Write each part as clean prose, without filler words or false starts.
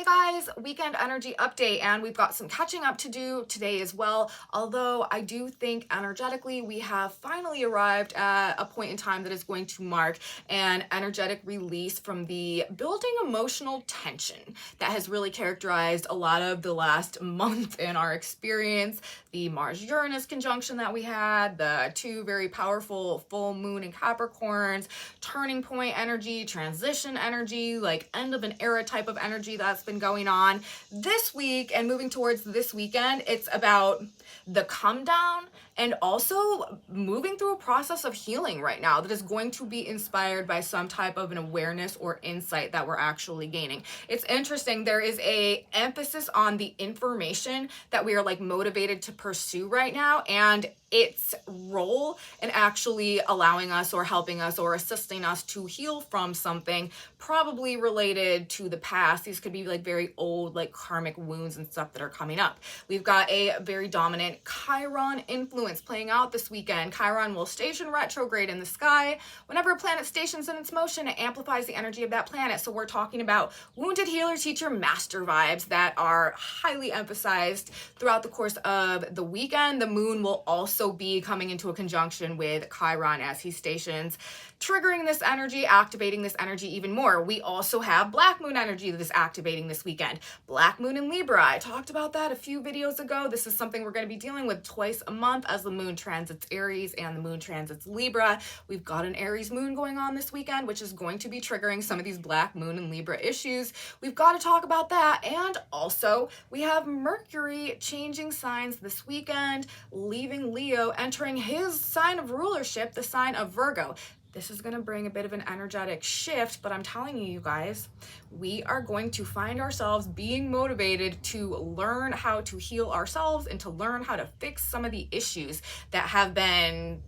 guys, weekend energy update, and we've got some catching up to do today as well. Although I do think energetically we have finally arrived at a point in time that is going to mark an energetic release from the building emotional tension that has really characterized a lot of the last month in our experience. The Mars-Uranus conjunction that we had, the two very powerful full moon in Capricorns, turning point energy, transition energy, like end of an era type of energy that's been going on this week and moving towards this weekend. It's about the come down and also moving through a process of healing right now that is going to be inspired by some type of an awareness or insight that we're actually gaining. It's interesting. There is a emphasis on the information that we are like motivated to pursue right now, and its role in actually allowing us or helping us or assisting us to heal from something probably related to the past. These could be like very old, like karmic wounds and stuff that are coming up. We've got a very dominant Chiron influence playing out this weekend. Chiron will station retrograde in the sky. Whenever a planet stations in its motion, it amplifies the energy of that planet. So we're talking about wounded healer, teacher, master vibes that are highly emphasized throughout the course of the weekend. The moon will also be coming into a conjunction with Chiron as he stations, triggering this energy, activating this energy even more. We also have black moon energy that is activating this weekend. Black moon in Libra, I talked about that a few videos ago. This is something we're going to be dealing with twice a month as the moon transits Aries and the moon transits Libra. We've got an Aries moon going on this weekend, which is going to be triggering some of these black moon and Libra issues. We've got to talk about that. And also we have Mercury changing signs this weekend, leaving Leo, entering his sign of rulership, the sign of Virgo. This is going to bring a bit of an energetic shift, but I'm telling you, you guys, we are going to find ourselves being motivated to learn how to heal ourselves and to learn how to fix some of the issues that have been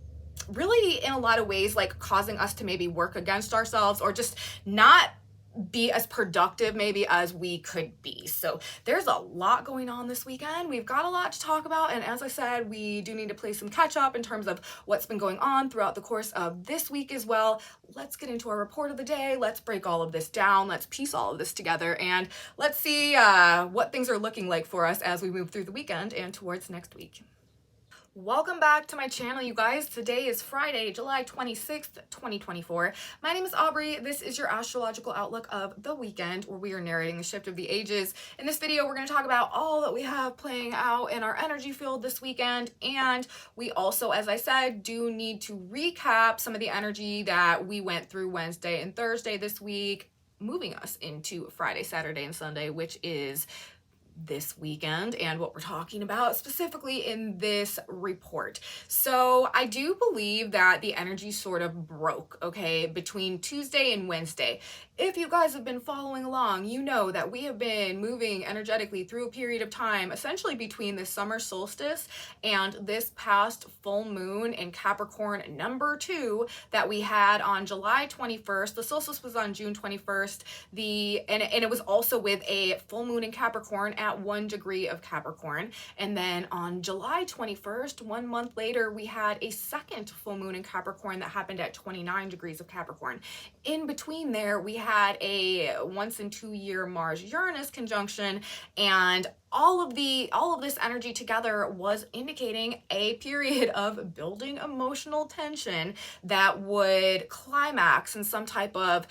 really in a lot of ways like causing us to maybe work against ourselves or just not be as productive maybe as we could be. So there's a lot going on this weekend. We've got a lot to talk about, and as I said, we do need to play some catch up in terms of what's been going on throughout the course of this week as well. Let's get into our report of the day. Let's break all of this down. Let's piece all of this together, and let's see what things are looking like for us as we move through the weekend and towards next week. Welcome back to my channel, you guys. Today is Friday, July 26th, 2024. My name is Aubrey. This is your astrological outlook of the weekend, where we are narrating the shift of the ages. In this video, we're going to talk about all that we have playing out in our energy field this weekend. And we also, as I said, do need to recap some of the energy that we went through Wednesday and Thursday this week, moving us into Friday, Saturday, and Sunday, which is this weekend and what we're talking about specifically in this report. So I do believe that the energy sort of broke, okay, between Tuesday and Wednesday. If you guys have been following along, you know that we have been moving energetically through a period of time, essentially between the summer solstice and this past full moon in Capricorn number 2 that we had on July 21st. The solstice was on June 21st. And it was also with a full moon in Capricorn at 1 degree of Capricorn. And then on July 21st, 1 month later, we had a second full moon in Capricorn that happened at 29 degrees of Capricorn. In between there, we had a once in 2 year Mars-Uranus conjunction, and all of this energy together was indicating a period of building emotional tension that would climax in some type of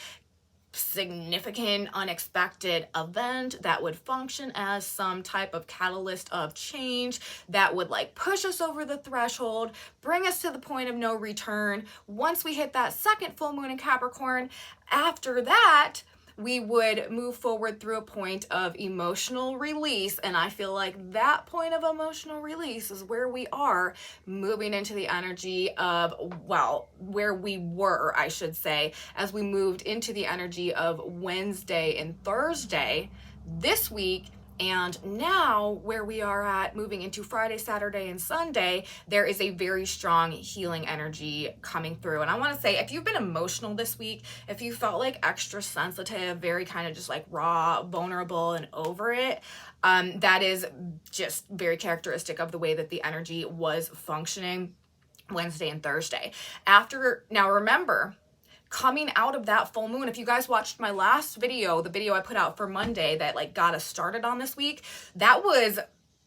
significant unexpected event that would function as some type of catalyst of change that would like push us over the threshold, bring us to the point of no return. Once we hit that second full moon in Capricorn, after that we would move forward through a point of emotional release. And I feel like that point of emotional release is where we are moving into the energy of, well, where we were, I should say, as we moved into the energy of Wednesday and Thursday this week. And now where we are at moving into Friday, Saturday, and Sunday, there is a very strong healing energy coming through. And I want to say, if you've been emotional this week, if you felt like extra sensitive, very kind of just like raw, vulnerable, and over it, that is just very characteristic of the way that the energy was functioning Wednesday and Thursday. Now remember, coming out of that full moon, if you guys watched my last video, the video I put out for Monday that like got us started on this week, that was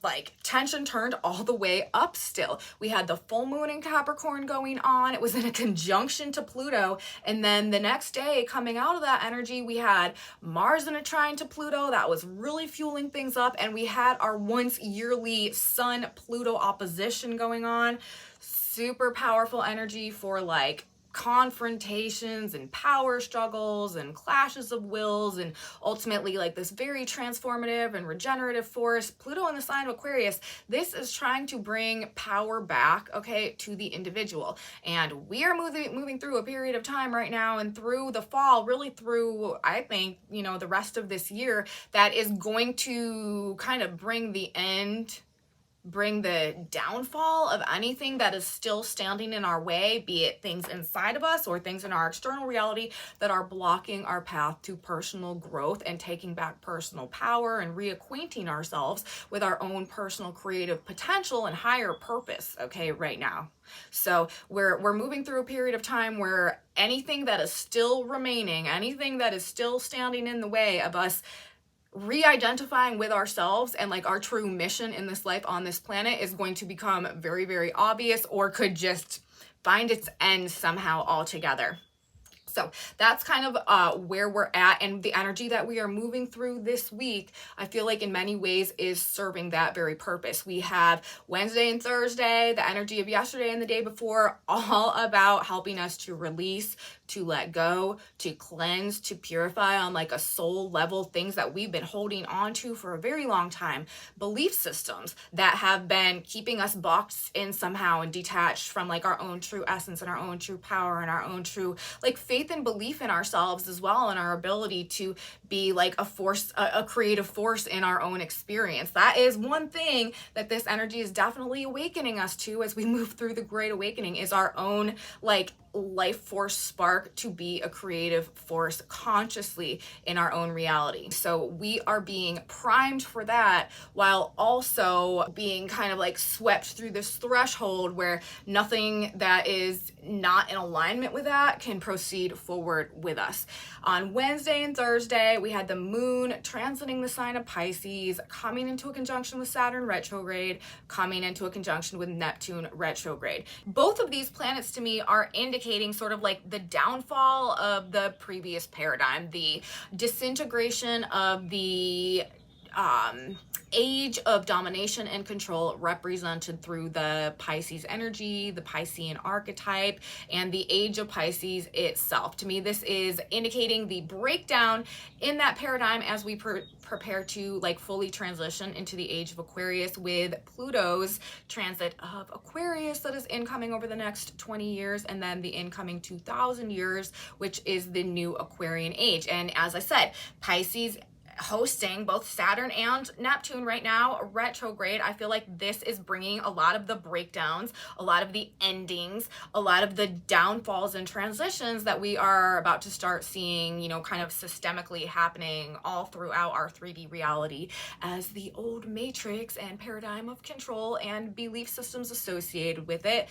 like tension turned all the way up still. We had the full moon in Capricorn going on. It was in a conjunction to Pluto. And then the next day coming out of that energy, we had Mars in a trine to Pluto. That was really fueling things up. And we had our once yearly Sun Pluto opposition going on. Super powerful energy for like confrontations and power struggles and clashes of wills, and ultimately like this very transformative and regenerative force. Pluto in the sign of Aquarius, this is trying to bring power back, okay, to the individual. And we are moving through a period of time right now and through the fall, really through, I think, you know, the rest of this year, that is going to kind of bring the downfall of anything that is still standing in our way, be it things inside of us or things in our external reality that are blocking our path to personal growth and taking back personal power and reacquainting ourselves with our own personal creative potential and higher purpose, okay, right now. So we're moving through a period of time where anything that is still remaining, anything that is still standing in the way of us re-identifying with ourselves and like our true mission in this life on this planet is going to become very, very obvious, or could just find its end somehow altogether. So that's kind of where we're at, and the energy that we are moving through this week, I feel like in many ways is serving that very purpose. We have Wednesday and Thursday, the energy of yesterday and the day before, all about helping us to release, to let go, to cleanse, to purify on like a soul level, things that we've been holding on to for a very long time, belief systems that have been keeping us boxed in somehow and detached from like our own true essence and our own true power and our own true like faith and belief in ourselves as well, and our ability to be like a force, a creative force in our own experience. That is one thing that this energy is definitely awakening us to as we move through the Great Awakening, is our own like life force spark to be a creative force consciously in our own reality. So we are being primed for that, while also being kind of like swept through this threshold where nothing that is not in alignment with that can proceed forward with us. On Wednesday and Thursday, we had the moon transiting the sign of Pisces, coming into a conjunction with Saturn retrograde, coming into a conjunction with Neptune retrograde. Both of these planets to me are indicating sort of like the downfall of the previous paradigm, the disintegration of the age of domination and control represented through the Pisces energy, the Piscean archetype, and the age of Pisces itself. To me, this is indicating the breakdown in that paradigm as we prepare to like fully transition into the age of Aquarius, with Pluto's transit of Aquarius that is incoming over the next 20 years, and then the incoming 2000 years, which is the new Aquarian age. And as I said, Pisces hosting both Saturn and Neptune right now retrograde. I feel like this is bringing a lot of the breakdowns, a lot of the endings, a lot of the downfalls and transitions that we are about to start seeing, you know, kind of systemically happening all throughout our 3D reality, as the old matrix and paradigm of control and belief systems associated with it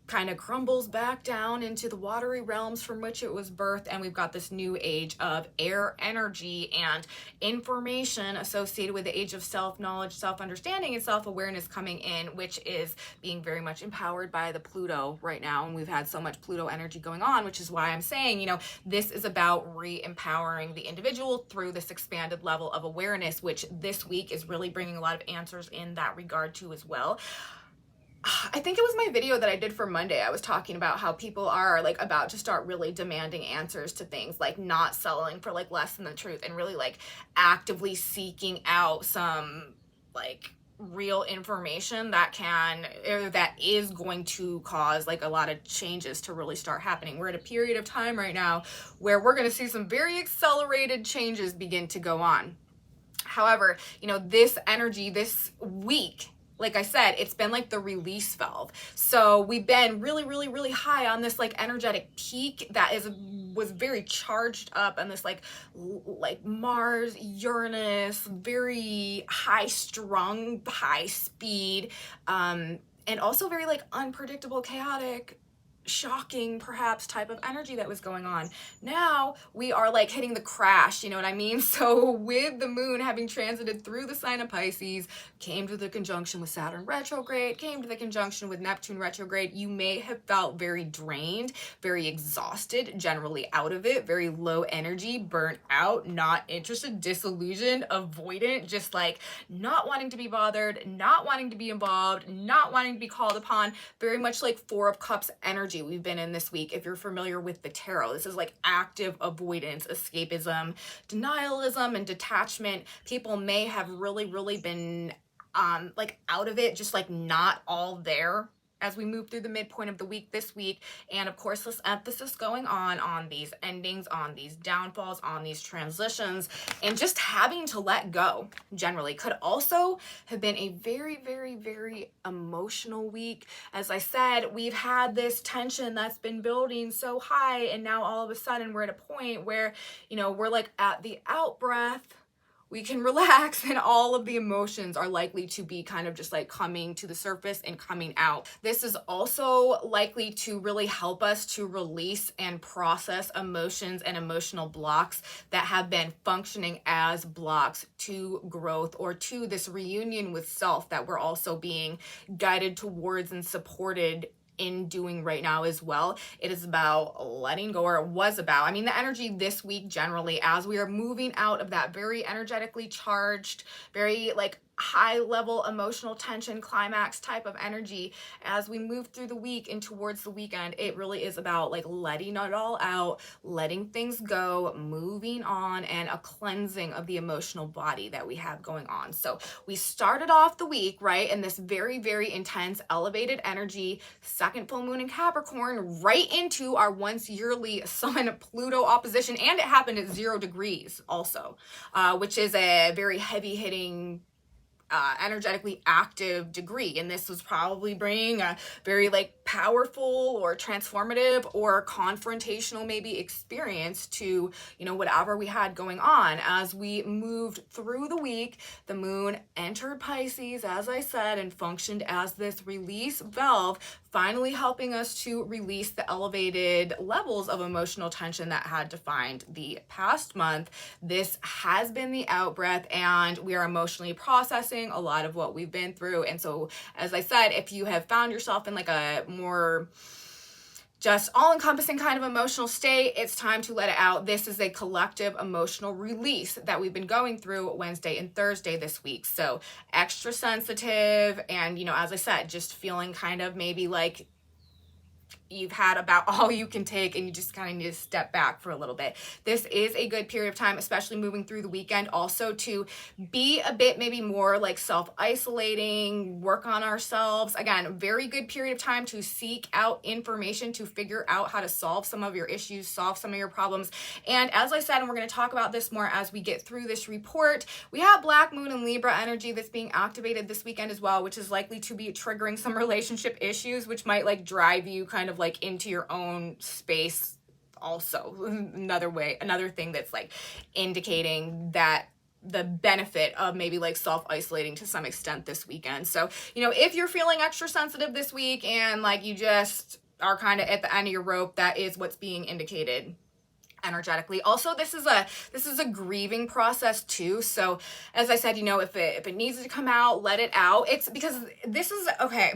kind of crumbles back down into the watery realms from which it was birthed, and we've got this new age of air energy and information associated with the age of self-knowledge, self-understanding, and self-awareness coming in, which is being very much empowered by the Pluto right now. And we've had so much Pluto energy going on, which is why I'm saying, you know, this is about re-empowering the individual through this expanded level of awareness, which this week is really bringing a lot of answers in that regard too as well. I think it was my video that I did for Monday. I was talking about how people are like about to start really demanding answers to things, like not settling for like less than the truth, and really like actively seeking out some like real information that is going to cause like a lot of changes to really start happening. We're at a period of time right now where we're going to see some very accelerated changes begin to go on. However, you know, this energy this week, like I said, it's been like the release valve. So we've been really, really, really high on this like energetic peak that was very charged up, and this like Mars, Uranus, very high strung, high speed, and also very like unpredictable, chaotic shocking perhaps type of energy that was going on. Now we are like hitting the crash, you know what I mean? So with the moon having transited through the sign of Pisces, came to the conjunction with Saturn retrograde, came to the conjunction with Neptune retrograde, you may have felt very drained, very exhausted, generally out of it, very low energy, burnt out, not interested, disillusioned, avoidant, just like not wanting to be bothered, not wanting to be involved, not wanting to be called upon, very much like Four of Cups energy we've been in this week. If you're familiar with the tarot, this is like active avoidance, escapism, denialism, and detachment. People may have really been like out of it, just like not all there as we move through the midpoint of the week this week. And of course, this emphasis going on these endings, on these downfalls, on these transitions, and just having to let go generally could also have been a very emotional week. As I said, we've had this tension that's been building so high, and now all of a sudden we're at a point where, you know, we're like at the out breath, we can relax, and all of the emotions are likely to be kind of just like coming to the surface and coming out. This is also likely to really help us to release and process emotions and emotional blocks that have been functioning as blocks to growth or to this reunion with self that we're also being guided towards and supported in doing right now as well. It is about letting go, or it was about, I mean, the energy this week generally, as we are moving out of that very energetically charged, very like high level emotional tension climax type of energy, as we move through the week and towards the weekend, it really is about like letting it all out, letting things go, moving on, and a cleansing of the emotional body that we have going on. So we started off the week, right, in this very intense elevated energy, second full moon in Capricorn, right into our once yearly Sun Pluto opposition, and it happened at 0 degrees also, which is a very heavy hitting energetically active degree, and this was probably bringing a very like powerful or transformative or confrontational maybe experience to, you know, whatever we had going on. As we moved through the week, the moon entered Pisces, as I said, and functioned as this release valve, finally helping us to release the elevated levels of emotional tension that had defined the past month. This has been the out breath, and we are emotionally processing a lot of what we've been through. And so, as I said, if you have found yourself in like a more just all-encompassing kind of emotional state, it's time to let it out. This is a collective emotional release that we've been going through Wednesday and Thursday this week. So extra sensitive, and, you know, as I said, just feeling kind of maybe like you've had about all you can take, and you just kind of need to step back for a little bit. This is a good period of time, especially moving through the weekend, also to be a bit maybe more like self-isolating, work on ourselves. Again, very good period of time to seek out information, to figure out how to solve some of your issues, solve some of your problems. And as I said, and we're going to talk about this more as we get through this report, we have Black Moon and Libra energy that's being activated this weekend as well, which is likely to be triggering some relationship issues, which might like drive you kind of like into your own space also. Another thing that's like indicating that the benefit of maybe like self-isolating to some extent this weekend. So, you know, if you're feeling extra sensitive this week and like you just are kind of at the end of your rope, that is what's being indicated energetically. Also, this is a grieving process too. So as I said, you know, if it needs to come out, let it out. It's because this is okay.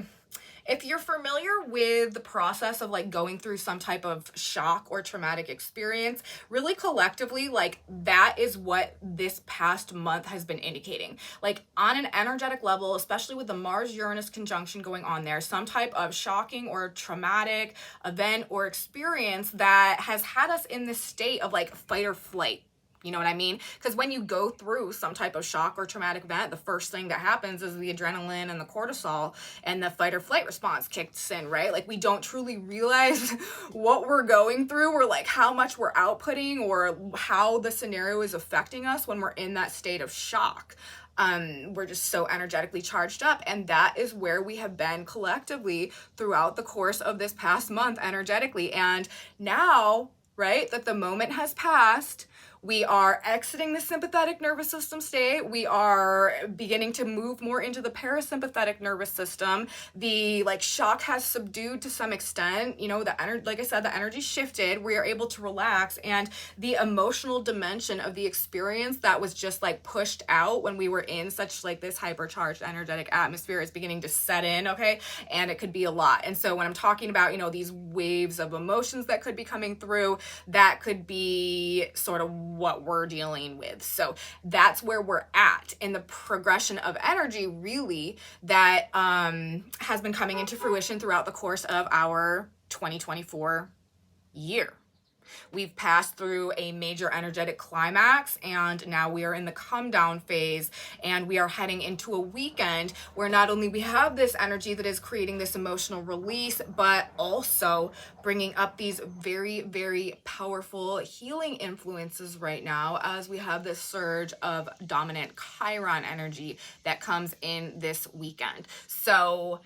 If you're familiar with the process of like going through some type of shock or traumatic experience, really collectively, like that is what this past month has been indicating. Like on an energetic level, especially with the Mars-Uranus conjunction going on there, some type of shocking or traumatic event or experience that has had us in this state of like fight or flight. You know what I mean? Because when you go through some type of shock or traumatic event, the first thing that happens is the adrenaline and the cortisol and the fight or flight response kicks in, right? Like we don't truly realize what we're going through, or like how much we're outputting, or how the scenario is affecting us when we're in that state of shock. We're just so energetically charged up, and that is where we have been collectively throughout the course of this past month energetically. And now, right, that the moment has passed, We are exiting the sympathetic nervous system state. We are beginning to move more into the parasympathetic nervous system. The like shock has subdued to some extent. You know, the energy, like I said, the energy shifted. We are able to relax, and the emotional dimension of the experience that was just like pushed out when we were in such like this hypercharged energetic atmosphere is beginning to set in, okay? And it could be a lot. And so when I'm talking about, you know, these waves of emotions that could be coming through, that could be sort of what we're dealing with. So that's where we're at in the progression of energy, really, that has been coming into fruition throughout the course of our 2024 year. We've passed through a major energetic climax, and now we are in the come down phase, and we are heading into a weekend where not only we have this energy that is creating this emotional release, but also bringing up these very, very powerful healing influences right now, as we have this surge of dominant Chiron energy that comes in this weekend. So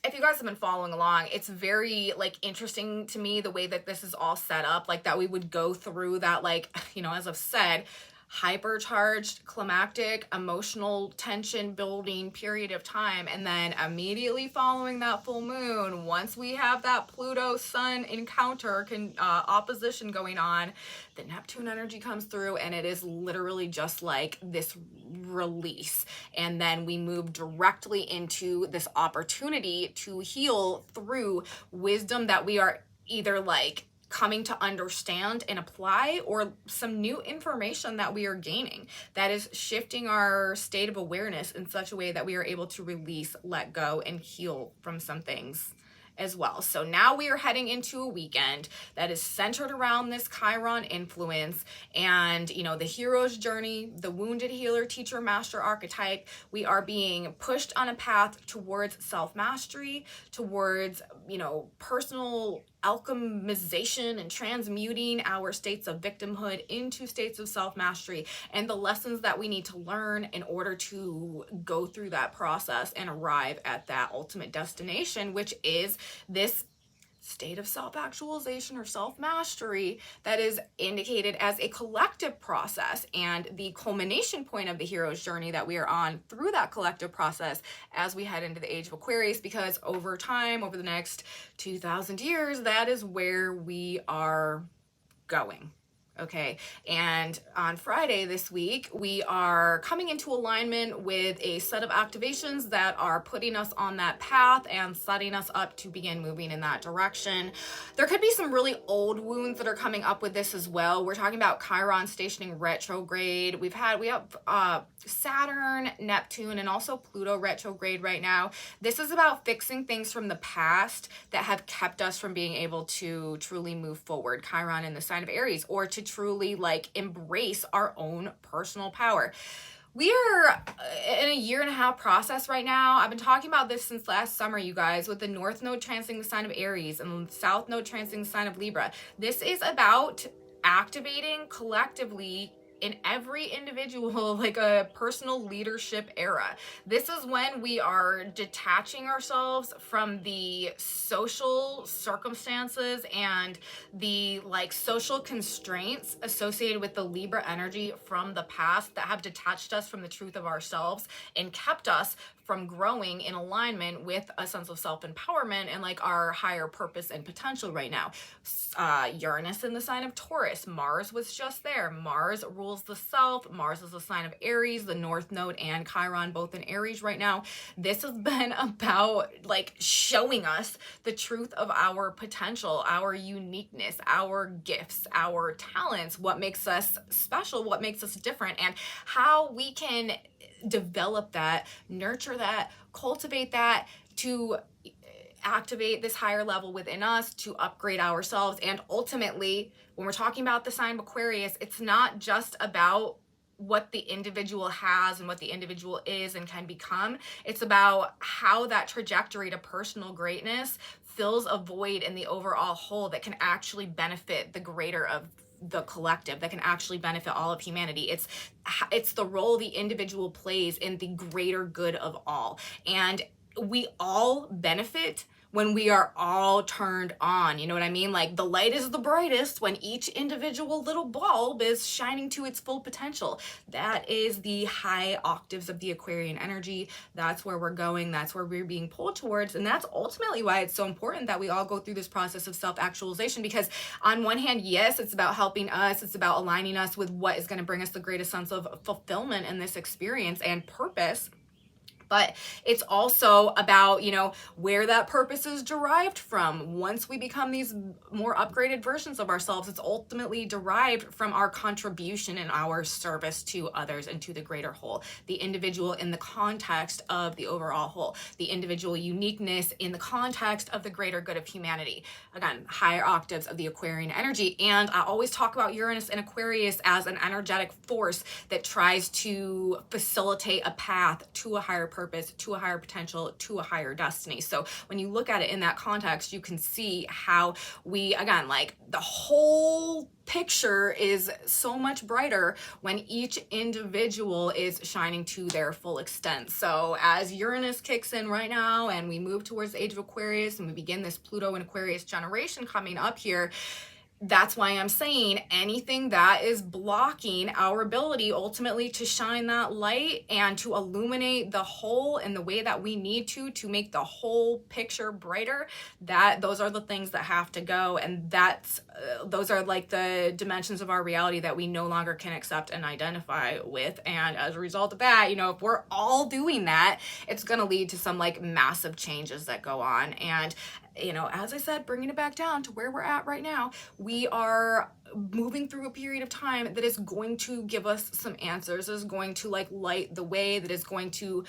if you guys have been following along, it's very like interesting to me the way that this is all set up, like that we would go through that, like, as I've said, hypercharged climactic emotional tension building period of time, and then immediately following that full moon, once we have that Pluto Sun encounter opposition going on, the Neptune energy comes through, and it is literally just like this release, and then we move directly into this opportunity to heal through wisdom that we are either like coming to understand and apply, or some new information that we are gaining that is shifting our state of awareness in such a way that we are able to release, let go, and heal from some things as well. So now we are heading into a weekend that is centered around this Chiron influence, and the hero's journey, the wounded healer, teacher, master archetype. We are being pushed on a path towards self-mastery, towards personal alchemization and transmuting our states of victimhood into states of self-mastery, and the lessons that we need to learn in order to go through that process and arrive at that ultimate destination, which is this state of self-actualization or self-mastery that is indicated as a collective process, and the culmination point of the hero's journey that we are on through that collective process as we head into the age of Aquarius, because over time, over the next 2,000 years, that is where we are going. Okay, and on Friday this week, we are coming into alignment with a set of activations that are putting us on that path and setting us up to begin moving in that direction. There could be some really old wounds that are coming up with this as well. We're talking about Chiron stationing retrograde. We have Saturn, Neptune, and also Pluto retrograde right now. This is about fixing things from the past that have kept us from being able to truly move forward. Chiron in the sign of Aries, or to truly like embrace our own personal power. We are in a 1.5-year process right now. I've been talking about this since last summer, you guys, with the North Node transiting the sign of Aries and the South Node transiting the sign of Libra. This is about activating collectively in every individual, like a personal leadership era. This is when we are detaching ourselves from the social circumstances and the like social constraints associated with the Libra energy from the past that have detached us from the truth of ourselves and kept us from growing in alignment with a sense of self-empowerment and like our higher purpose and potential right now. Uranus in the sign of Taurus. Mars was just there. Mars rules the self. Mars is the sign of Aries, the North Node and Chiron both in Aries right now. This has been about like showing us the truth of our potential, our uniqueness, our gifts, our talents, what makes us special, what makes us different, and how we can develop that, nurture that, cultivate that to activate this higher level within us, to upgrade ourselves. And ultimately, when we're talking about the sign of Aquarius, it's not just about what the individual has and what the individual is and can become. It's about how that trajectory to personal greatness fills a void in the overall whole that can actually benefit the greater of the collective, that can actually benefit all of humanity. It's the role the individual plays in the greater good of all. And we all benefit when we are all turned on. You know what I mean? Like the light is the brightest when each individual little bulb is shining to its full potential. That is the high octaves of the Aquarian energy. That's where we're going. That's where we're being pulled towards. And that's ultimately why it's so important that we all go through this process of self-actualization, because on one hand, yes, it's about helping us. It's about aligning us with what is going to bring us the greatest sense of fulfillment in this experience and purpose. But it's also about, you know, where that purpose is derived from. Once we become these more upgraded versions of ourselves, it's ultimately derived from our contribution and our service to others and to the greater whole, the individual in the context of the overall whole, the individual uniqueness in the context of the greater good of humanity. Again, higher octaves of the Aquarian energy. And I always talk about Uranus and Aquarius as an energetic force that tries to facilitate a path to a higher purpose, to a higher potential, to a higher destiny. So when you look at it in that context, you can see how we, again, like the whole picture is so much brighter when each individual is shining to their full extent. So as Uranus kicks in right now and we move towards the age of Aquarius and we begin this Pluto and Aquarius generation coming up here, that's why I'm saying anything that is blocking our ability ultimately to shine that light and to illuminate the whole in the way that we need to make the whole picture brighter, that those are the things that have to go. And that's those are like the dimensions of our reality that we no longer can accept and identify with. And as a result of that, you know, if we're all doing that, it's going to lead to some like massive changes that go on. And you know, as I said, bringing it back down to where we're at right now, we are moving through a period of time that is going to give us some answers, is going to like light the way, that is going to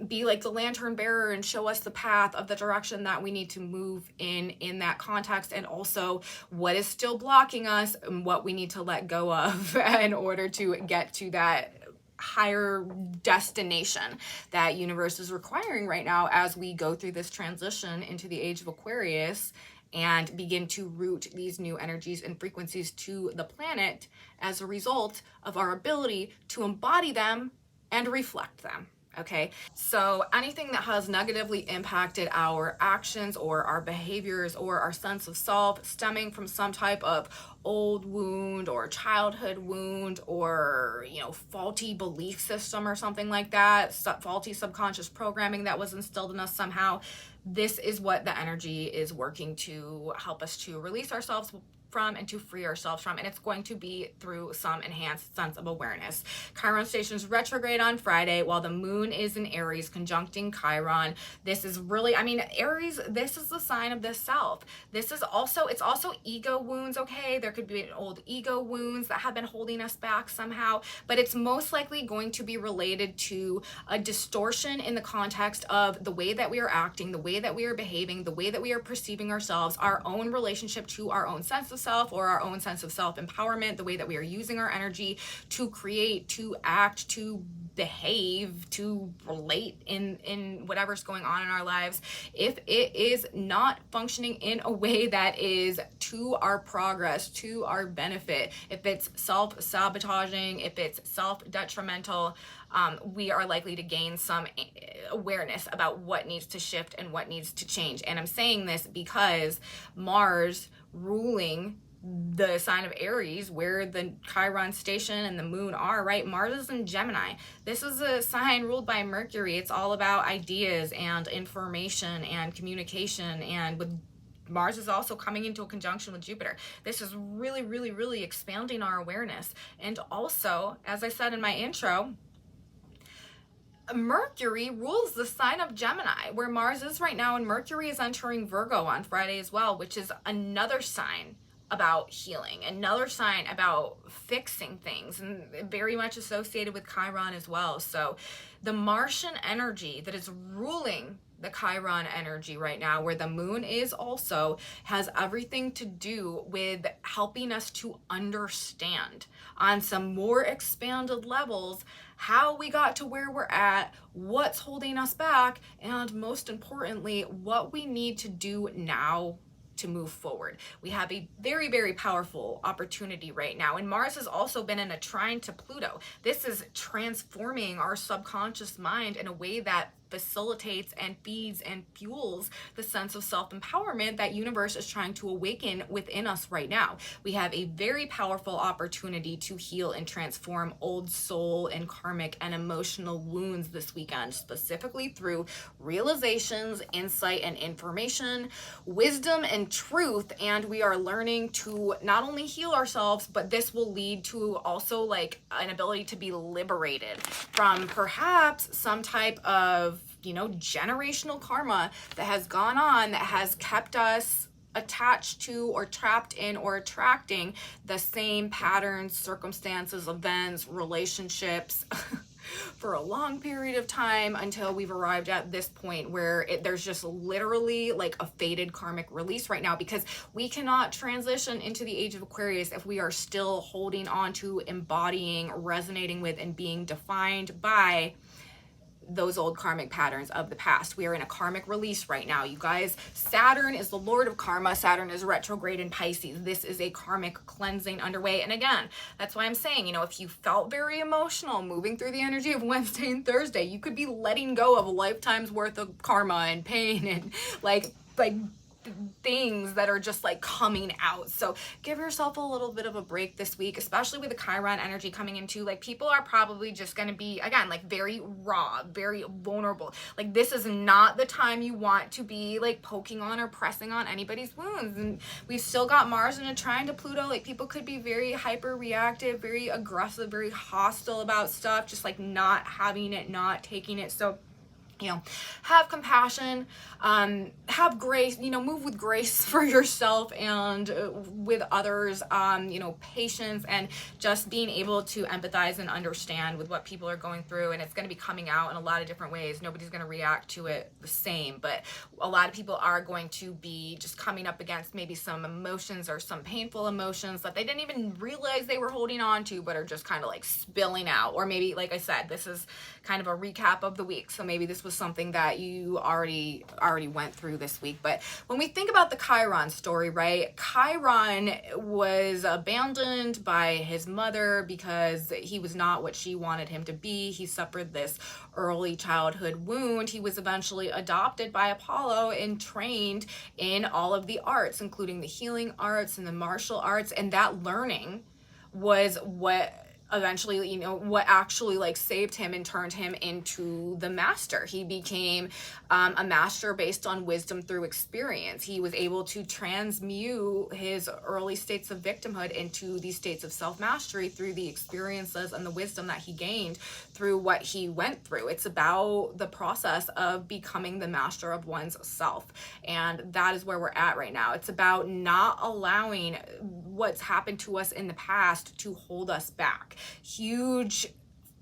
be like the lantern bearer and show us the path of the direction that we need to move in that context, and also what is still blocking us and what we need to let go of in order to get to that higher destination that universe is requiring right now as we go through this transition into the age of Aquarius and begin to root these new energies and frequencies to the planet as a result of our ability to embody them and reflect them. Okay, so anything that has negatively impacted our actions or our behaviors or our sense of self, stemming from some type of old wound or childhood wound, or, you know, faulty belief system or something like that, faulty subconscious programming that was instilled in us somehow, this is what the energy is working to help us to release ourselves from and to free ourselves from, and it's going to be through some enhanced sense of awareness. Chiron stations retrograde on Friday while the moon is in Aries conjuncting Chiron. This is really, I mean, Aries, this is the sign of the self. This is also, it's also ego wounds, okay? There could be old ego wounds that have been holding us back somehow, but it's most likely going to be related to a distortion in the context of the way that we are acting, the way that we are behaving, the way that we are perceiving ourselves, our own relationship to our own sense of self or our own sense of self-empowerment, the way that we are using our energy to create, to act, to behave, to relate in whatever's going on in our lives. If it is not functioning in a way that is to our progress, to our benefit, if it's self-sabotaging, if it's self-detrimental, we are likely to gain some awareness about what needs to shift and what needs to change. And I'm saying this because Mars ruling the sign of Aries, where the Chiron station and the moon are, right? Mars is in Gemini. This is a sign ruled by Mercury. It's all about ideas and information and communication, and with Mars is also coming into a conjunction with Jupiter. This is really, really, really expanding our awareness. And also, as I said in my intro, Mercury rules the sign of Gemini, where Mars is right now, and Mercury is entering Virgo on Friday as well, which is another sign about healing, another sign about fixing things, and very much associated with Chiron as well. So the Martian energy that is ruling the Chiron energy right now, where the moon is also, has everything to do with helping us to understand on some more expanded levels how we got to where we're at, what's holding us back, and most importantly, what we need to do now to move forward. We have a very, very powerful opportunity right now. And Mars has also been in a trine to Pluto. This is transforming our subconscious mind in a way that facilitates and feeds and fuels the sense of self-empowerment that universe is trying to awaken within us right now. We have a very powerful opportunity to heal and transform old soul and karmic and emotional wounds this weekend, specifically through realizations, insight and information, wisdom and truth. And we are learning to not only heal ourselves, but this will lead to also like an ability to be liberated from perhaps some type of, you know, generational karma that has gone on, that has kept us attached to or trapped in or attracting the same patterns, circumstances, events, relationships for a long period of time, until we've arrived at this point where there's just literally like a fated karmic release right now, because we cannot transition into the age of Aquarius if we are still holding on to, embodying, resonating with, and being defined by those old karmic patterns of the past. We are in a karmic release right now, you guys. Saturn is the lord of karma. Saturn is retrograde in Pisces. This is a karmic cleansing underway. And again, that's why I'm saying, you know, if you felt very emotional moving through the energy of Wednesday and Thursday, you could be letting go of a lifetime's worth of karma and pain and like things that are just like coming out. So give yourself a little bit of a break this week, especially with the Chiron energy coming into, like, people are probably just going to be, again, like very raw, very vulnerable. Like, this is not the time you want to be like poking on or pressing on anybody's wounds. And we've still got Mars in a trine to Pluto. Like, people could be very hyper reactive, very aggressive, very hostile about stuff, just like not having it, not taking it. So, you know, have compassion, have grace, you know, move with grace for yourself and with others, you know, patience, and just being able to empathize and understand with what people are going through. And it's going to be coming out in a lot of different ways. Nobody's going to react to it the same, but a lot of people are going to be just coming up against maybe some emotions or some painful emotions that they didn't even realize they were holding on to, but are just kind of like spilling out. Or maybe, like I said, this is kind of a recap of the week. So maybe this was something that you already went through this week. But when we think about the Chiron story, right? Chiron was abandoned by his mother because he was not what she wanted him to be. He suffered this early childhood wound. He was eventually adopted by Apollo and trained in all of the arts, including the healing arts and the martial arts. And that learning was what eventually, you know, what actually like saved him and turned him into the master. He became a master based on wisdom through experience. He was able to transmute his early states of victimhood into these states of self-mastery through the experiences and the wisdom that he gained through what he went through. It's about the process of becoming the master of one's self. And that is where we're at right now. It's about not allowing what's happened to us in the past to hold us back. Huge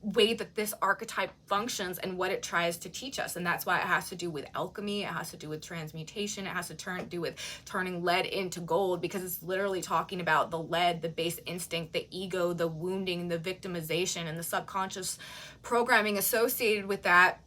way that this archetype functions and what it tries to teach us. And that's why it has to do with alchemy, it has to do with transmutation, it has to do with turning lead into gold, because it's literally talking about the lead, the base instinct, the ego, the wounding, the victimization, and the subconscious programming associated with that.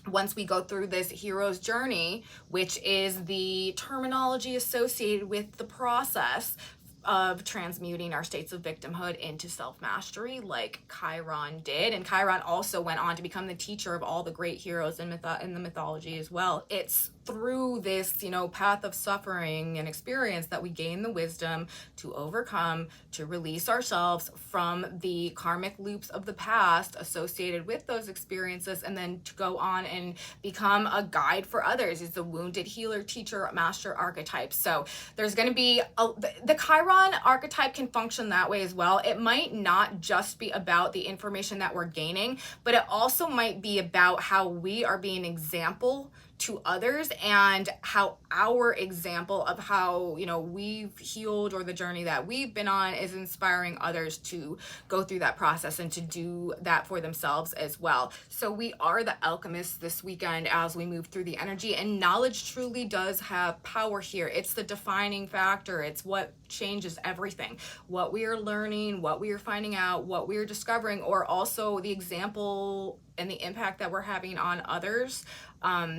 Once we go through this hero's journey, which is the terminology associated with the process of transmuting our states of victimhood into self-mastery, like Chiron did. And Chiron also went on to become the teacher of all the great heroes in the mythology as well. It's through this, you know, path of suffering and experience that we gain the wisdom to overcome, to release ourselves from the karmic loops of the past associated with those experiences, and then to go on and become a guide for others. It's the wounded healer, teacher, master archetype. So there's going to be the Chiron archetype can function that way as well. It might not just be about the information that we're gaining, but it also might be about how we are being an example to others, and how our example of how, you know, we've healed or the journey that we've been on is inspiring others to go through that process and to do that for themselves as well. So we are the alchemists this weekend as we move through the energy, and knowledge truly does have power here. It's the defining factor. It's what changes everything. What we are learning, what we are finding out, what we are discovering, or also the example and the impact that we're having on others.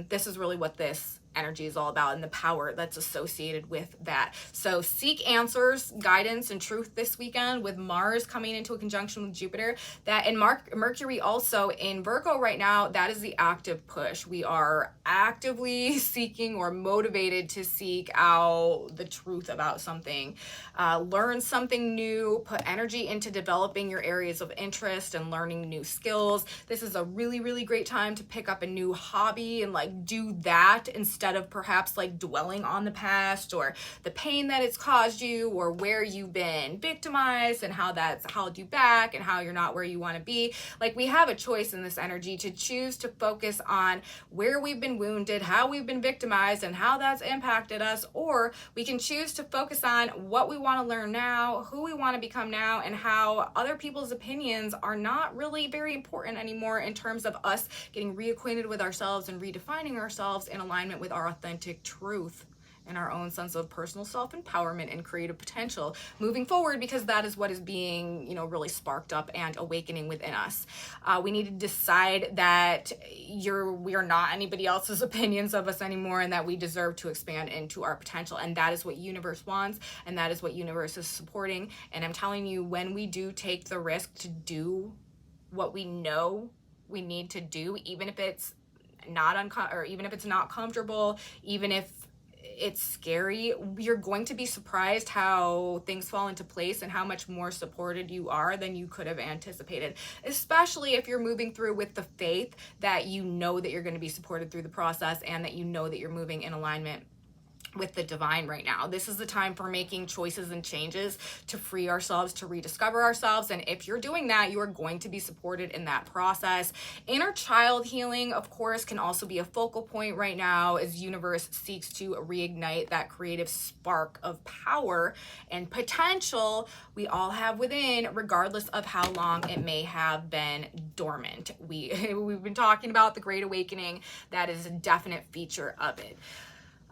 This is really what this energy is all about and the power that's associated with that. So seek answers, guidance, and truth this weekend with Mars coming into a conjunction with Jupiter. That and Mercury also in Virgo right now, that is the active push. We are actively seeking or motivated to seek out the truth about something, learn something new, put energy into developing your areas of interest and learning new skills. This is a really, really great time to pick up a new hobby and like do that instead of perhaps like dwelling on the past or the pain that it's caused you or where you've been victimized and how that's held you back and how you're not where you want to be. Like we have a choice in this energy to choose to focus on where we've been wounded, how we've been victimized, and how that's impacted us, or we can choose to focus on what we want to learn now, who we want to become now, and how other people's opinions are not really very important anymore in terms of us getting reacquainted with ourselves and redefining ourselves in alignment with our authentic truth and our own sense of personal self-empowerment and creative potential moving forward, because that is what is being, really sparked up and awakening within us. We need to decide that we are not anybody else's opinions of us anymore, and that we deserve to expand into our potential. And that is what universe wants, and that is what universe is supporting. And I'm telling you, when we do take the risk to do what we know we need to do, even if it's not even if it's not comfortable, even if it's scary, you're going to be surprised how things fall into place and how much more supported you are than you could have anticipated, especially if you're moving through with the faith that you know that you're going to be supported through the process and that you know that you're moving in alignment with the divine right now. This is the time for making choices and changes to free ourselves, to rediscover ourselves. And if you're doing that, you are going to be supported in that process. Inner child healing, of course, can also be a focal point right now as universe seeks to reignite that creative spark of power and potential we all have within, regardless of how long it may have been dormant. We've been talking about the Great Awakening. That is a definite feature of it.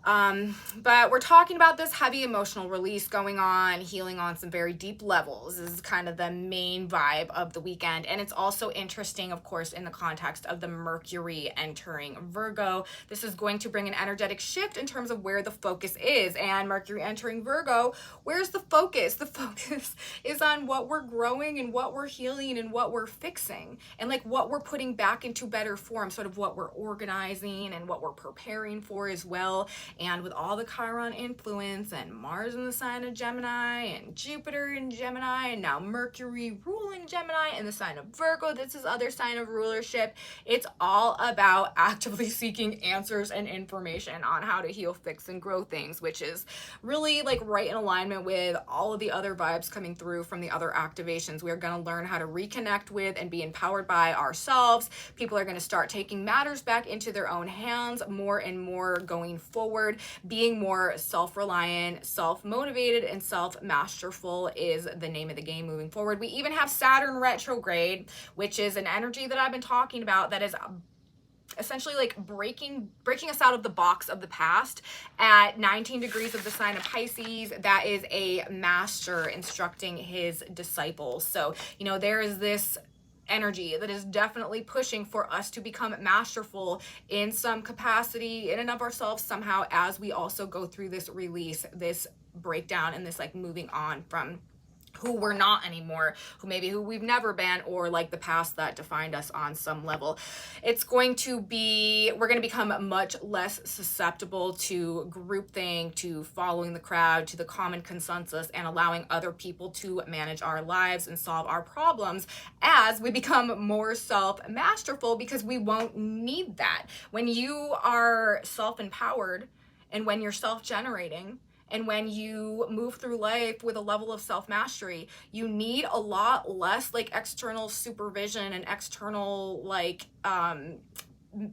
But we're talking about this heavy emotional release going on, healing on some very deep levels. This is kind of the main vibe of the weekend. And it's also interesting, of course, in the context of the Mercury entering Virgo. This is going to bring an energetic shift in terms of where the focus is. And Mercury entering Virgo, where's the focus? The focus is on what we're growing and what we're healing and what we're fixing and like what we're putting back into better form, sort of what we're organizing and what we're preparing for as well. And with all the Chiron influence and Mars in the sign of Gemini and Jupiter in Gemini and now Mercury ruling Gemini in the sign of Virgo, this is other sign of rulership. It's all about actively seeking answers and information on how to heal, fix, and grow things, which is really like right in alignment with all of the other vibes coming through from the other activations. We are going to learn how to reconnect with and be empowered by ourselves. People are going to start taking matters back into their own hands more and more going forward. Being more self-reliant, self-motivated, and self-masterful is the name of the game moving forward. We even have Saturn retrograde, which is an energy that I've been talking about that is essentially like breaking us out of the box of the past at 19 degrees of the sign of Pisces. That is a master instructing his disciples. So, there is this energy that is definitely pushing for us to become masterful in some capacity in and of ourselves somehow, as we also go through this release, this breakdown, and this like moving on from who we're not anymore, who we've never been, or like the past that defined us on some level. We're going to become much less susceptible to groupthink, to following the crowd, to the common consensus, and allowing other people to manage our lives and solve our problems as we become more self-masterful, because we won't need that. When you are self-empowered and when you're self-generating, and when you move through life with a level of self-mastery, you need a lot less like external supervision and external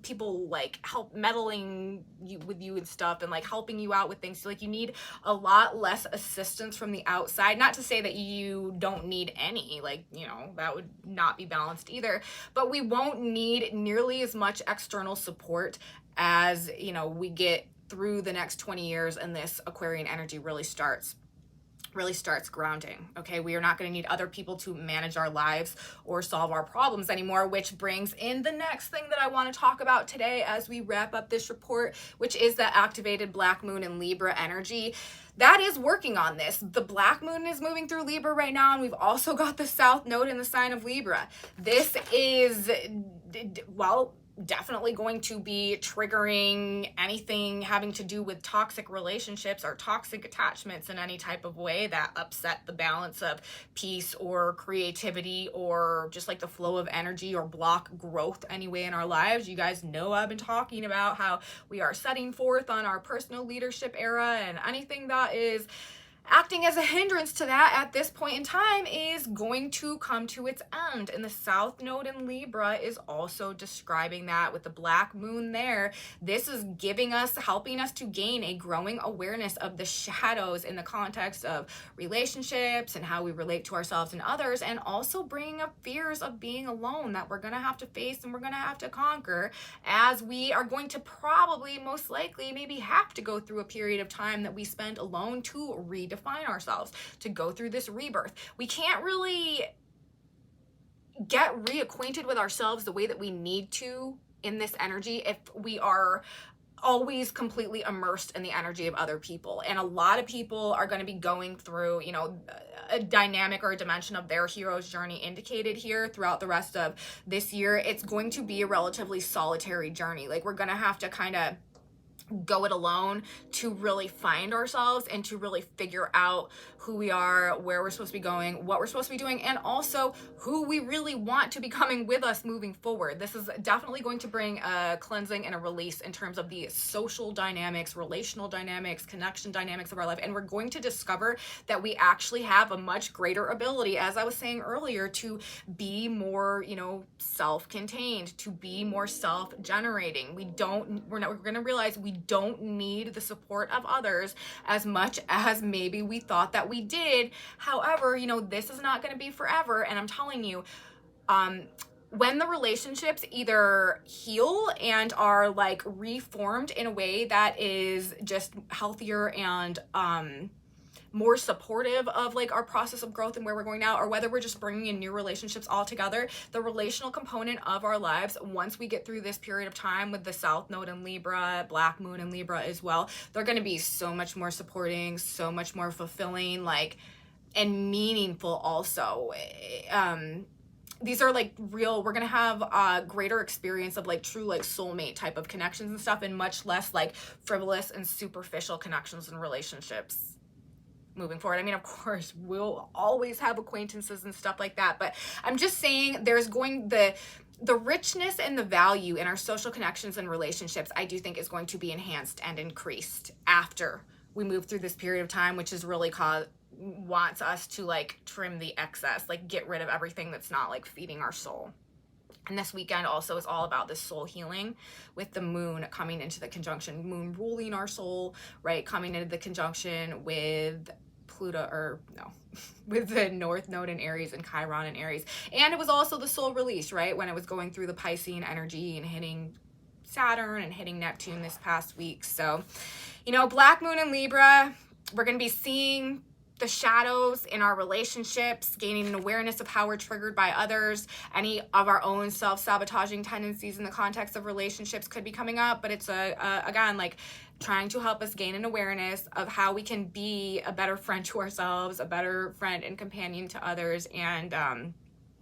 people like help meddling with you and stuff and like helping you out with things. So like you need a lot less assistance from the outside. Not to say that you don't need any, that would not be balanced either, but we won't need nearly as much external support as, we get through the next 20 years and this Aquarian energy really starts really starts grounding. Okay, we are not going to need other people to manage our lives or solve our problems anymore, which brings in the next thing that I want to talk about today as we wrap up this report, which is that activated black moon and Libra energy. That is working on this. The black moon is moving through Libra right now, and we've also got the south node in the sign of Libra. This is, well, definitely going to be triggering anything having to do with toxic relationships or toxic attachments in any type of way that upset the balance of peace or creativity or just like the flow of energy or block growth anyway in our lives. You guys know I've been talking about how we are setting forth on our personal leadership era, and anything that is acting as a hindrance to that at this point in time is going to come to its end. And the south node in Libra is also describing that with the black moon there. This is helping us to gain a growing awareness of the shadows in the context of relationships and how we relate to ourselves and others, and also bringing up fears of being alone that we're going to have to face and we're going to have to conquer, as we are going to probably, most likely, maybe have to go through a period of time that we spend alone to redefine ourselves, to go through this rebirth. We can't really get reacquainted with ourselves the way that we need to in this energy if we are always completely immersed in the energy of other people. And a lot of people are going to be going through, you know, a dynamic or a dimension of their hero's journey indicated here throughout the rest of this year. It's going to be a relatively solitary journey. Like, we're going to have to kind of go it alone to really find ourselves and to really figure out who we are, where we're supposed to be going, what we're supposed to be doing, and also who we really want to be coming with us moving forward. This is definitely going to bring a cleansing and a release in terms of the social dynamics, relational dynamics, connection dynamics of our life. And we're going to discover that we actually have a much greater ability, as I was saying earlier, to be more, you know, self-contained, to be more self-generating. We're going to realize we don't need the support of others as much as maybe we thought that we did. However, you know, this is not going to be forever. And I'm telling you, when the relationships either heal and are like reformed in a way that is just healthier and more supportive of like our process of growth and where we're going now, or whether we're just bringing in new relationships altogether, the relational component of our lives, once we get through this period of time with the south node in Libra, black moon in Libra as well, they're going to be so much more supporting, so much more fulfilling, like, and meaningful also. These are like real, we're going to have a greater experience of like true like soulmate type of connections and stuff, and much less like frivolous and superficial connections and relationships moving forward. I mean, of course, we'll always have acquaintances and stuff like that, but I'm just saying there's going, the richness and the value in our social connections and relationships, I do think is going to be enhanced and increased after we move through this period of time, which is really wants us to like trim the excess, like get rid of everything that's not like feeding our soul. And this weekend also is all about this soul healing, with the moon coming into the conjunction, moon ruling our soul, right? Coming into the conjunction with Pluto, or no, with the north node in Aries and Chiron in Aries. And it was also the soul release, right? When it was going through the Piscean energy and hitting Saturn and hitting Neptune this past week. So, you know, black moon in Libra, we're going to be seeing the shadows in our relationships, gaining an awareness of how we're triggered by others. Any of our own self-sabotaging tendencies in the context of relationships could be coming up, but it's again, like trying to help us gain an awareness of how we can be a better friend to ourselves, a better friend and companion to others, and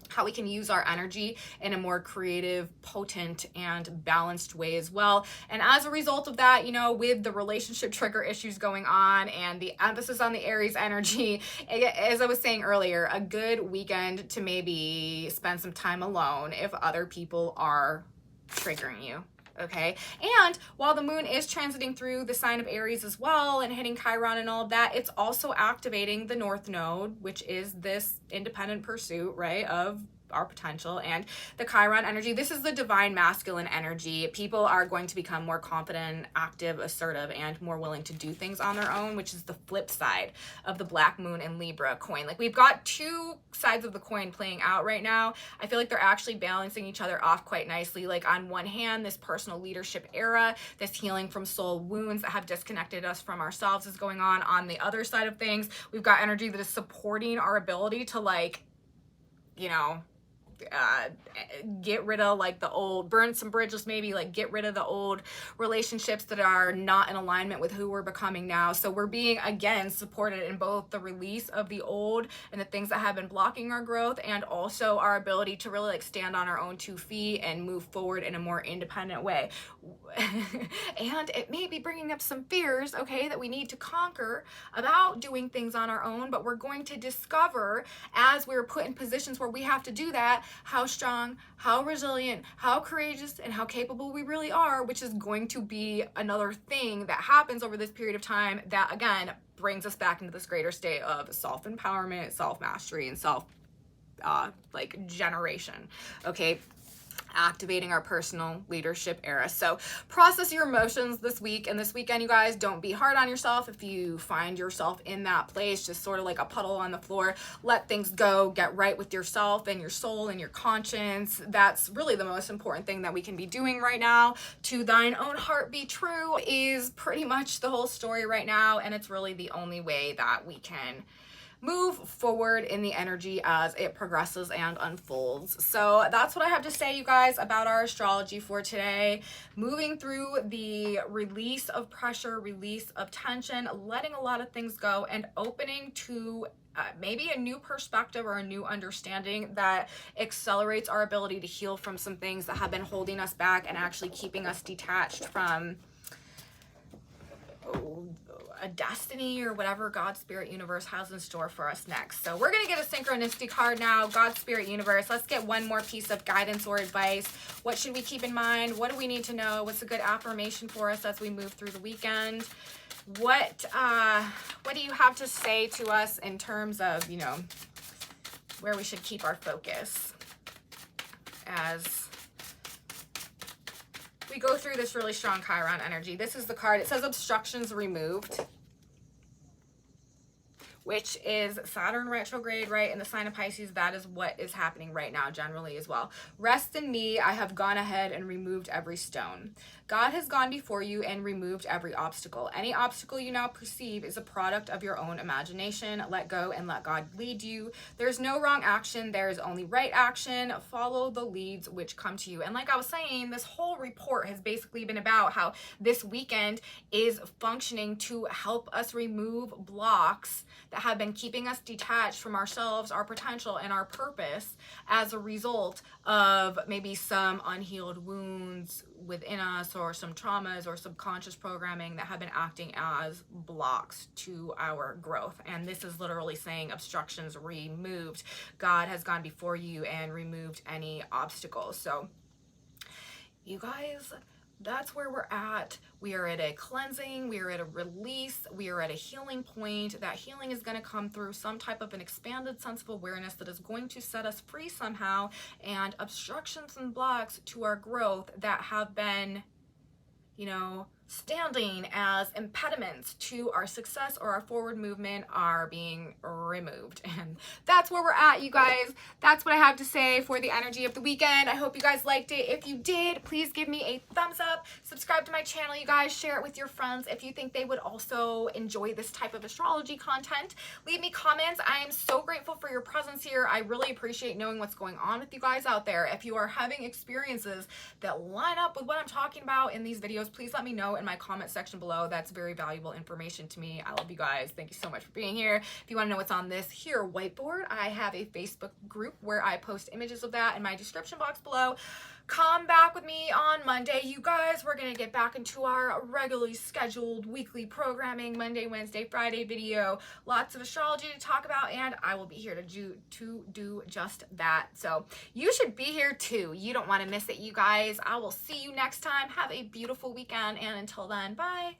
how we can use our energy in a more creative, potent, and balanced way as well. And as a result of that, you know, with the relationship trigger issues going on and the emphasis on the Aries energy, as I was saying earlier, a good weekend to maybe spend some time alone if other people are triggering you. Okay, and while the moon is transiting through the sign of Aries as well and hitting Chiron and all of that, it's also activating the north node, which is this independent pursuit, right, of our potential. And the Chiron energy, this is the divine masculine energy. People are going to become more confident, active, assertive, and more willing to do things on their own, which is the flip side of the Black Moon and Libra coin. Like, we've got two sides of the coin playing out right now. I feel like they're actually balancing each other off quite nicely. Like, on one hand, this personal leadership era, this healing from soul wounds that have disconnected us from ourselves is going on. On the other side of things, we've got energy that is supporting our ability to, like, you know, get rid of like the old, burn some bridges, maybe, like get rid of the old relationships that are not in alignment with who we're becoming now. So we're being, again, supported in both the release of the old and the things that have been blocking our growth, and also our ability to really like stand on our own 2 feet and move forward in a more independent way. And it may be bringing up some fears, okay, that we need to conquer about doing things on our own, but we're going to discover as we're put in positions where we have to do that, how strong, how resilient, how courageous, and how capable we really are, which is going to be another thing that happens over this period of time that, again, brings us back into this greater state of self-empowerment, self-mastery, and like generation, okay? Activating our personal leadership era. So process your emotions this week and this weekend, you guys. Don't be hard on yourself if you find yourself in that place, just sort of like a puddle on the floor. Let things go. Get right with yourself and your soul and your conscience. That's really the most important thing that we can be doing right now. To thine own heart be true is pretty much the whole story right now, and it's really the only way that we can move forward in the energy as it progresses and unfolds. So that's what I have to say, you guys, about our astrology for today. Moving through the release of pressure, release of tension, letting a lot of things go, and opening to maybe a new perspective or a new understanding that accelerates our ability to heal from some things that have been holding us back and actually keeping us detached from a destiny or whatever God, Spirit, Universe has in store for us next. So we're going to get a synchronicity card now. God, Spirit, Universe. Let's get one more piece of guidance or advice. What should we keep in mind? What do we need to know? What's a good affirmation for us as we move through the weekend? What do you have to say to us in terms of, you know, where we should keep our focus as we go through this really strong Chiron energy? This is the card. It says obstructions removed, which is Saturn retrograde, right, in the sign of Pisces. That is what is happening right now generally as well. Rest in me. I have gone ahead and removed every stone. God has gone before you and removed every obstacle. Any obstacle you now perceive is a product of your own imagination. Let go and let God lead you. There's no wrong action. There is only right action. Follow the leads which come to you. And like I was saying, this whole report has basically been about how this weekend is functioning to help us remove blocks that have been keeping us detached from ourselves, our potential, and our purpose as a result of maybe some unhealed wounds within us, or some traumas or subconscious programming that have been acting as blocks to our growth. And this is literally saying obstructions removed. God has gone before you and removed any obstacles. So you guys, that's where we're at. We are at a cleansing, we are at a release, we are at a healing point. That healing is going to come through some type of an expanded sense of awareness that is going to set us free somehow, and obstructions and blocks to our growth that have been, you know, standing as impediments to our success or our forward movement are being removed. And that's where we're at, you guys. That's what I have to say for the energy of the weekend. I hope you guys liked it. If you did, please give me a thumbs up. Subscribe to my channel, you guys. Share it with your friends if you think they would also enjoy this type of astrology content. Leave me comments. I am so grateful for your presence here. I really appreciate knowing what's going on with you guys out there. If you are having experiences that line up with what I'm talking about in these videos, please let me know in my comment section below. That's very valuable information to me. I love you guys. Thank you so much for being here. If you want to know what's on this here whiteboard, I have a Facebook group where I post images of that in my description box below. Come back with me on Monday, you guys. We're going to get back into our regularly scheduled weekly programming, Monday, Wednesday, Friday video. Lots of astrology to talk about, and I will be here to do just that. So you should be here too. You don't want to miss it, you guys. I will see you next time. Have a beautiful weekend, and until then, bye.